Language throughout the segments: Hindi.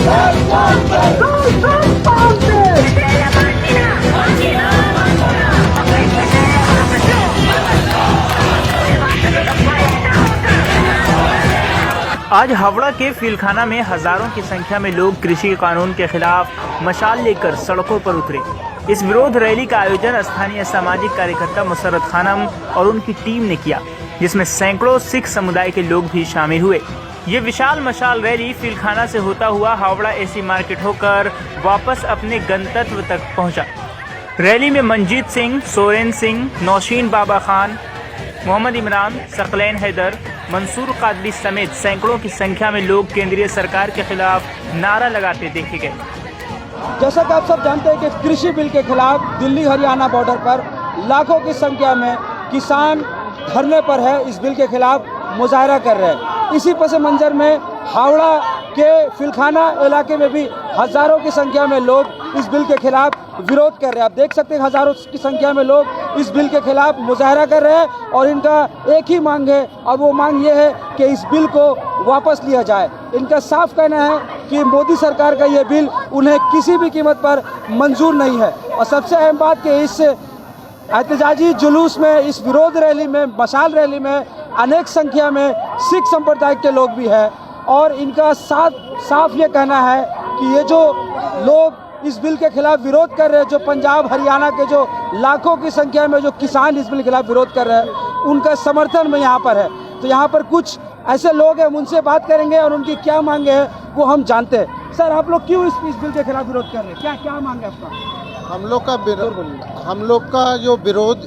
आज हावड़ा के फीलखाना में हजारों की संख्या में लोग कृषि कानून के खिलाफ मशाल लेकर सड़कों पर उतरे। इस विरोध रैली का आयोजन स्थानीय सामाजिक कार्यकर्ता मुसर्रत खानम और उनकी टीम ने किया, जिसमें सैकड़ों सिख समुदाय के लोग भी शामिल हुए। ये विशाल मशाल रैली फीलखाना से होता हुआ हावड़ा एसी मार्केट होकर वापस अपने गंतव्य तक पहुंचा। रैली में मंजीत सिंह, सोरेन सिंह, नौशीन बाबा खान, मोहम्मद इमरान, सकलैन हैदर, मंसूर कादरी समेत सैकड़ों की संख्या में लोग केंद्रीय सरकार के खिलाफ नारा लगाते देखे गए। जैसा कि आप सब जानते हैं कि कृषि बिल के खिलाफ दिल्ली हरियाणा बॉर्डर पर लाखों की संख्या में किसान धरने पर है, इस बिल के खिलाफ मुजाहरा कर रहे हैं। इसी पस मंजर में हावड़ा के फीलखाना इलाके में भी हजारों की संख्या में लोग इस बिल के खिलाफ विरोध कर रहे हैं। आप देख सकते हैं हजारों की संख्या में लोग इस बिल के खिलाफ मुजाहरा कर रहे हैं और इनका एक ही मांग है और वो मांग ये है कि इस बिल को वापस लिया जाए। इनका साफ कहना है कि मोदी सरकार का ये बिल उन्हें किसी भी कीमत पर मंजूर नहीं है। और सबसे अहम बात कि इस एहतजाजी जुलूस में, इस विरोध रैली में, मशाल रैली में अनेक संख्या में सिख संप्रदाय के लोग भी हैं और इनका साफ ये कहना है कि ये जो लोग इस बिल के खिलाफ विरोध कर रहे हैं, जो पंजाब हरियाणा के जो लाखों की संख्या में जो किसान इस बिल के खिलाफ विरोध कर रहे हैं, उनका समर्थन में यहाँ पर है। तो यहाँ पर कुछ ऐसे लोग हैं, उनसे बात करेंगे और उनकी क्या मांगे हैं वो हम जानते हैं। सर, आप लोग क्यों इस बिल के खिलाफ विरोध कर रहे हैं? क्या मांग है आपका? हम लोग का जो विरोध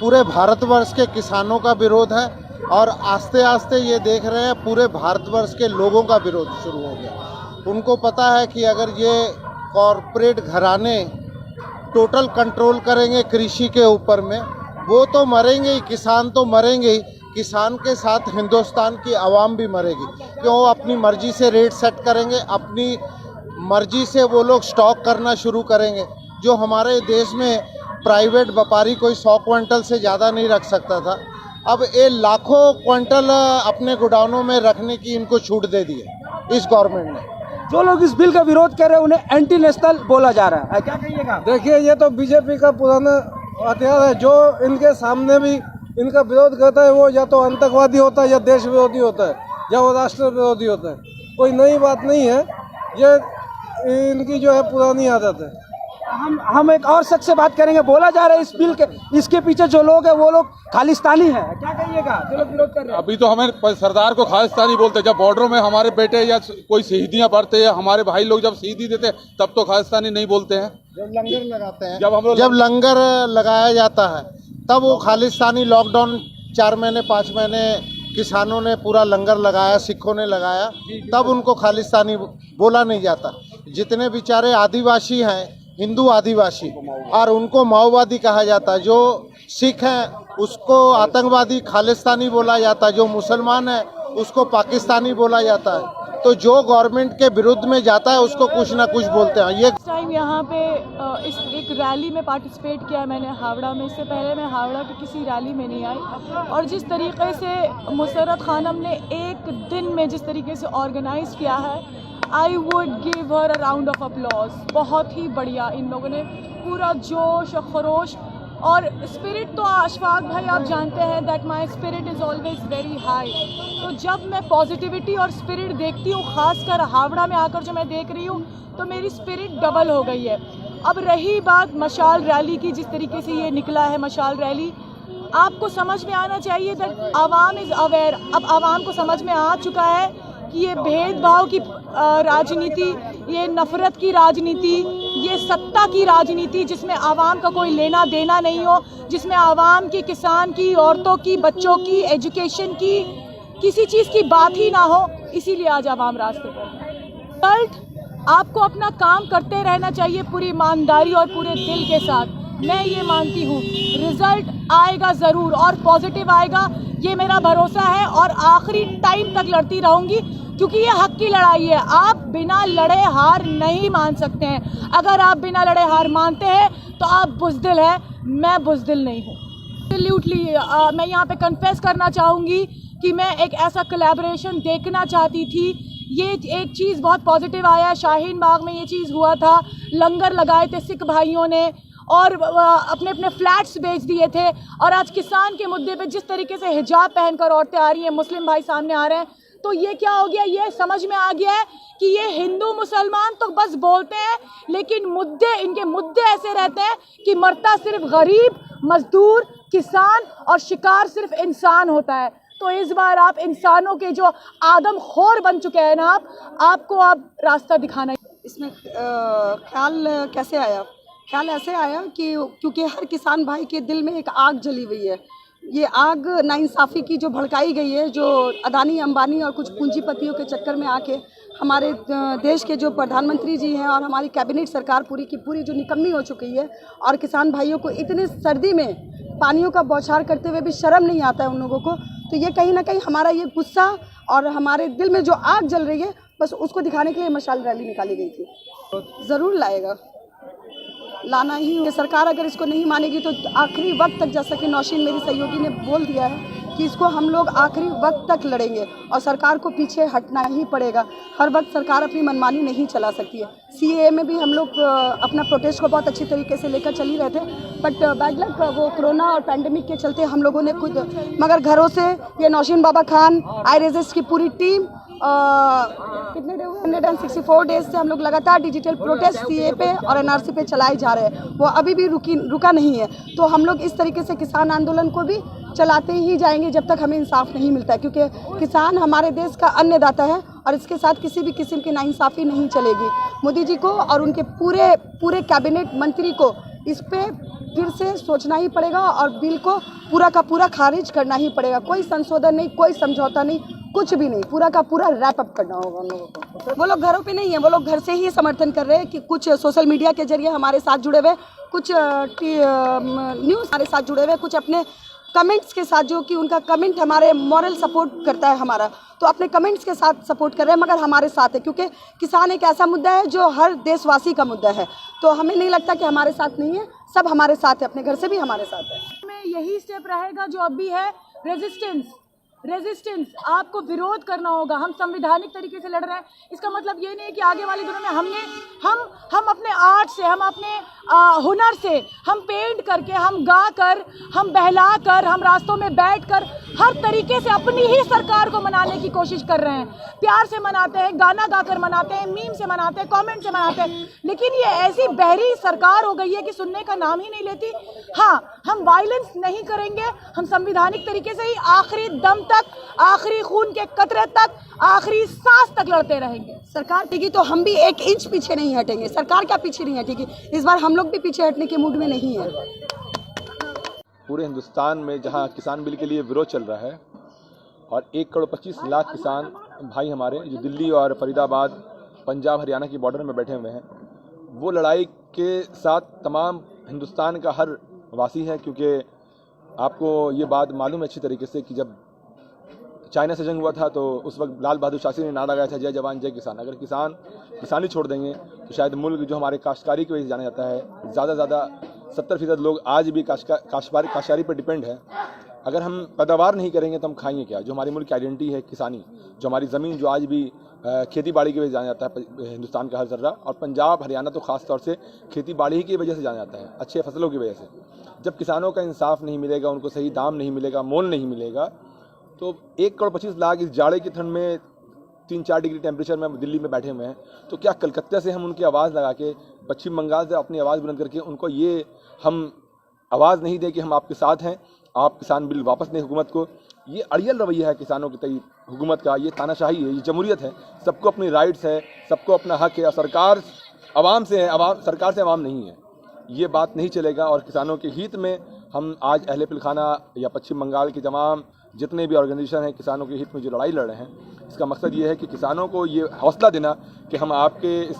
पूरे भारतवर्ष के किसानों का विरोध है और आस्ते आस्ते ये देख रहे हैं पूरे भारतवर्ष के लोगों का विरोध शुरू हो गया। उनको पता है कि अगर ये कॉरपोरेट घराने टोटल कंट्रोल करेंगे कृषि के ऊपर में, वो तो मरेंगे ही, किसान तो मरेंगे ही, किसान के साथ हिंदुस्तान की आवाम भी मरेगी। क्यों? वो अपनी मर्जी से रेट सेट करेंगे, अपनी मर्जी से वो लोग स्टॉक करना शुरू करेंगे। जो हमारे देश में प्राइवेट व्यापारी कोई 100 क्विंटल से ज़्यादा नहीं रख सकता था, अब ये लाखों क्विंटल अपने गोडाउनों में रखने की इनको छूट दे दी है इस गवर्नमेंट ने। जो लोग इस बिल का विरोध कर रहे हैं उन्हें एंटी नेशनल बोला जा रहा है, क्या कहिएगा? देखिए, ये तो बीजेपी का पुराना हथियार है। जो इनके सामने भी इनका विरोध करता है वो या तो आतंकवादी होता है, या देश विरोधी होता है, या वो राष्ट्र विरोधी होता है। कोई नई बात नहीं है, ये इनकी जो है पुरानी आदत है। हम एक और शख्स से बात करेंगे। बोला जा रहा है इस बिल के इसके पीछे जो लोग हैं वो लोग खालिस्तानी हैं, क्या कहिएगा जो लोग विरोध कर रहे हैं? अभी तो हमें सरदार को खालिस्तानी बोलते, जब बॉर्डरों में हमारे बेटे या कोई शहीदियां बढ़ते हैं, हमारे भाई लोग जब शहीदी देते तब तो खालिस्तानी नहीं बोलते हैं। जब लंगर लगाते हैं, जब लंगर लगाया जाता है तब वो खालिस्तानी। लॉकडाउन 4 महीने 5 महीने किसानों ने पूरा लंगर लगाया, सिखों ने लगाया, तब उनको खालिस्तानी बोला नहीं जाता। जितने बेचारे आदिवासी हैं, हिंदू आदिवासी, और उनको माओवादी कहा जाता है। जो सिख हैं उसको आतंकवादी खालिस्तानी बोला जाता है, जो मुसलमान है उसको पाकिस्तानी बोला जाता है। तो जो गवर्नमेंट के विरुद्ध में जाता है उसको कुछ ना कुछ बोलते हैं। ये टाइम यहाँ पे इस एक रैली में पार्टिसिपेट किया मैंने हावड़ा में। इससे पहले मैं हावड़ा की किसी रैली में नहीं आई, और जिस तरीके से मुसर्रत खानम ने एक दिन में जिस तरीके से ऑर्गेनाइज किया है, I would give her a round of applause. बहुत ही बढ़िया, इन लोगों ने पूरा जोश और खरोश और स्पिरिट। तो अशफाक भाई, आप जानते हैं that my spirit is always very high. तो जब मैं पॉजिटिविटी और स्पिरिट देखती हूँ, ख़ासकर हावड़ा में आकर जो मैं देख रही हूँ, तो मेरी स्पिरिट डबल हो गई है। अब रही बात मशाल रैली की, जिस तरीके से ये निकला है मशाल रैली, आपको समझ में आना चाहिए दैट आवाम इज़ अवेयर। अब आवाम को समझ में आ चुका है कि ये भेदभाव की राजनीति, ये नफ़रत की राजनीति, ये सत्ता की राजनीति, जिसमें आवाम का कोई लेना देना नहीं हो, जिसमें आवाम की, किसान की, औरतों की, बच्चों की, एजुकेशन की, किसी चीज़ की बात ही ना हो, इसीलिए आज आवाम रास्ते पर। रिजल्ट आपको अपना काम करते रहना चाहिए पूरी ईमानदारी और पूरे दिल के साथ। मैं ये मानती हूँ रिजल्ट आएगा ज़रूर और पॉजिटिव आएगा, ये मेरा भरोसा है, और आखिरी टाइम तक लड़ती रहूँगी, क्योंकि ये हक की लड़ाई है। आप बिना लड़े हार नहीं मान सकते हैं। अगर आप बिना लड़े हार मानते हैं तो आप बुज़दिल हैं, मैं बुज़दिल नहीं हूँ। एब्सोल्युटली मैं यहाँ पे कन्फेस करना चाहूँगी कि मैं एक ऐसा कोलैबोरेशन देखना चाहती थी ये एक चीज़ बहुत पॉजिटिव आया है। शाहीन बाग में ये चीज़ हुआ था, लंगर लगाए थे सिख भाइयों ने और अपने अपने फ्लैट्स बेच दिए थे। और आज किसान के मुद्दे पे जिस तरीके से हिजाब पहनकर औरतें आ रही हैं, मुस्लिम भाई सामने आ रहे हैं, तो ये क्या हो गया, ये समझ में आ गया है कि ये हिंदू मुसलमान तो बस बोलते हैं, लेकिन इनके मुद्दे ऐसे रहते हैं कि मरता सिर्फ गरीब, मजदूर, किसान और शिकार सिर्फ इंसान होता है। तो इस बार आप इंसानों के जो आदमखोर बन चुके हैं ना, आपको अब रास्ता दिखाना है। इसमें ख्याल कैसे आया? ख्याल ऐसे आया कि क्योंकि हर किसान भाई के दिल में एक आग जली हुई है। ये आग नाइंसाफ़ी की जो भड़काई गई है, जो अदानी अंबानी और कुछ पूंजीपतियों के चक्कर में आके हमारे देश के जो प्रधानमंत्री जी हैं और हमारी कैबिनेट सरकार पूरी की पूरी जो निकम्मी हो चुकी है, और किसान भाइयों को इतने सर्दी में पानियों का बौछार करते हुए भी शर्म नहीं आता है उन लोगों को। तो ये कहीं ना कहीं हमारा ये गुस्सा और हमारे दिल में जो आग जल रही है, बस उसको दिखाने के लिए मशाल रैली निकाली गई थी। ज़रूर लाएगा, लाना ही है। सरकार अगर इसको नहीं मानेगी तो आखिरी वक्त तक, जैसा कि नौशीन मेरी सहयोगी ने बोल दिया है कि इसको हम लोग आखिरी वक्त तक लड़ेंगे और सरकार को पीछे हटना ही पड़ेगा। हर वक्त सरकार अपनी मनमानी नहीं चला सकती है। CAA में भी हम लोग अपना प्रोटेस्ट को बहुत अच्छी तरीके से लेकर चल ही रहे थे, बट बैड लक वो कोरोना और पैंडेमिक के चलते हम लोगों ने खुद, मगर घरों से ये नौशीन बाबा खान, आई रेजिस्ट की पूरी टीम कितने डे हुए, 164 डेज से हम लोग लगातार डिजिटल प्रोटेस्ट CAA पे और NRC पे चलाए जा रहे हैं। वो अभी भी रुका नहीं है। तो हम लोग इस तरीके से किसान आंदोलन को भी चलाते ही जाएंगे जब तक हमें इंसाफ नहीं मिलता है, क्योंकि किसान हमारे देश का अन्नदाता है और इसके साथ किसी भी किस्म की नाइंसाफ़ी नहीं चलेगी। मोदी जी को और उनके पूरे कैबिनेट मंत्री को इस पे फिर से सोचना ही पड़ेगा और बिल को पूरा का पूरा खारिज करना ही पड़ेगा। कोई संशोधन नहीं, कोई समझौता नहीं, कुछ भी नहीं, पूरा का पूरा रैप अप करना होगा उन लोगों को। वो लोग घरों पे नहीं है, वो लोग घर से ही समर्थन कर रहे हैं कि कुछ सोशल मीडिया के जरिए हमारे साथ जुड़े हुए, कुछ न्यूज़ हमारे साथ जुड़े हुए, कुछ अपने कमेंट्स के साथ, जो कि उनका कमेंट हमारे मॉरल सपोर्ट करता है हमारा, तो अपने कमेंट्स के साथ सपोर्ट कर रहे हैं, मगर हमारे साथ है। क्योंकि किसान एक ऐसा मुद्दा है जो हर देशवासी का मुद्दा है। तो हमें नहीं लगता कि हमारे साथ नहीं है, सब हमारे साथ है, अपने घर से भी हमारे साथ है। में यही स्टेप रहेगा जो अभी है, रेजिस्टेंस। आपको विरोध करना होगा। हम संवैधानिक तरीके से लड़ रहे हैं, इसका मतलब ये नहीं है कि आगे वाले दिनों में हम अपने आर्ट से, हम अपने हुनर से, हम पेंट करके, हम गा कर, हम बहला कर, हम रास्तों में बैठ कर हर तरीके से अपनी ही सरकार को मनाने की कोशिश कर रहे हैं। प्यार से मनाते हैं, गाना गाकर मनाते हैं, मीम से मनाते हैं, कमेंट से मनाते हैं, लेकिन ये ऐसी बहरी सरकार हो गई है कि सुनने का नाम ही नहीं लेती। हाँ, हम वायलेंस नहीं करेंगे, हम संवैधानिक तरीके से ही आखिरी दम तक, आखिरी खून के कतरे तक, आखिरी सांस तक लड़ते रहेंगे। सरकार टिकी तो हम भी 1 इंच पीछे नहीं हटेंगे। सरकार क्या पीछे नहीं हटेगी? इस बार हम लोग भी पीछे हटने के मूड में नहीं है। पूरे हिंदुस्तान में जहां किसान बिल के लिए विरोध चल रहा है और 1,25,00,000 किसान भाई हमारे जो दिल्ली और फरीदाबाद, पंजाब, हरियाणा की बॉर्डर में बैठे हुए हैं, वो लड़ाई के साथ तमाम हिंदुस्तान का हर वासी है। क्योंकि आपको ये बात मालूम है अच्छी तरीके से कि जब चाइना से जंग हुआ था तो उस वक्त लाल बहादुर शास्त्री ने नारा लगाया था, जय जवान जय किसान। अगर किसान किसानी छोड़ देंगे तो शायद मुल्क जो हमारे काश्तकारी की वजह से जाना जाता है, ज़्यादा 70% लोग आज भी काश्तकारी पर डिपेंड है। अगर हम पैदावार नहीं करेंगे तो हम खाएंगे क्या? जो हमारी मुल्क की आइडेंटिटी है किसानी, जो हमारी ज़मीन जो आज भी खेती बाड़ी की वजह से जाना जाता है हिंदुस्तान का हर जर्रा, और पंजाब हरियाणा तो ख़ास तौर से खेती बाड़ी की वजह से जाना जाता है, अच्छे फसलों की वजह से। जब किसानों का इंसाफ नहीं मिलेगा, उनको सही दाम नहीं मिलेगा, मोल नहीं मिलेगा, तो 1,25,00,000 इस जाड़े की ठंड में 3-4 डिग्री टेम्परेचर में दिल्ली में बैठे हुए हैं, तो क्या कलकत्ता से हम उनकी आवाज़ लगा के, पश्चिम बंगाल से अपनी आवाज़ बुलंद करके उनको ये हम आवाज़ नहीं दें कि हम आपके साथ हैं, आप किसान बिल वापस दें हुकूमत को? ये अड़ियल रवैया है किसानों के तय हुकूमत का, ये तानाशाही है, ये जमहूरियत है। सबको अपनी राइट्स है, सबको अपना हक है, और सरकार आवाम से है, सरकार से आवाम नहीं है। ये बात नहीं चलेगा। और किसानों के हित में हम आज अहले पिलखाना या पश्चिम बंगाल के तमाम जितने भी ऑर्गेनाइजेशन हैं, किसानों के हित में जो लड़ाई लड़ रहे हैं, इसका मकसद ये है कि किसानों को ये हौसला देना कि हम आपके इस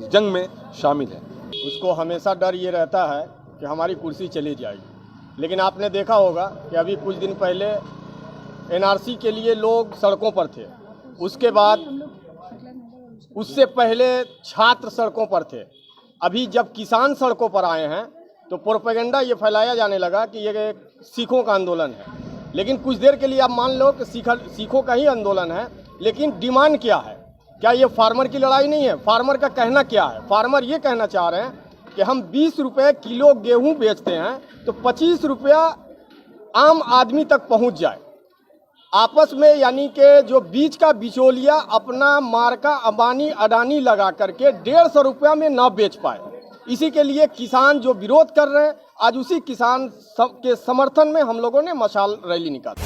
जंग में शामिल हैं। उसको हमेशा डर ये रहता है कि हमारी कुर्सी चली जाएगी। लेकिन आपने देखा होगा कि अभी कुछ दिन पहले NRC के लिए लोग सड़कों पर थे, उसके बाद उससे पहले छात्र सड़कों पर थे। अभी जब किसान सड़कों पर आए हैं तो प्रोपेगेंडा ये फैलाया जाने लगा कि ये एक सिखों का आंदोलन है। लेकिन कुछ देर के लिए आप मान लो कि सिखों का ही आंदोलन है, लेकिन डिमांड क्या है? क्या ये फार्मर की लड़ाई नहीं है? फार्मर का कहना क्या है? फार्मर ये कहना चाह रहे हैं कि हम 20 रुपये किलो गेहूं बेचते हैं तो 25 रुपया आम आदमी तक पहुंच जाए। आपस में यानी कि जो बीच का बिचौलिया अपना मार्का अंबानी अडानी लगा करके 150 रुपया में ना बेच पाए, इसी के लिए किसान जो विरोध कर रहे हैं, आज उसी किसान के समर्थन में हम लोगों ने मशाल रैली निकाली।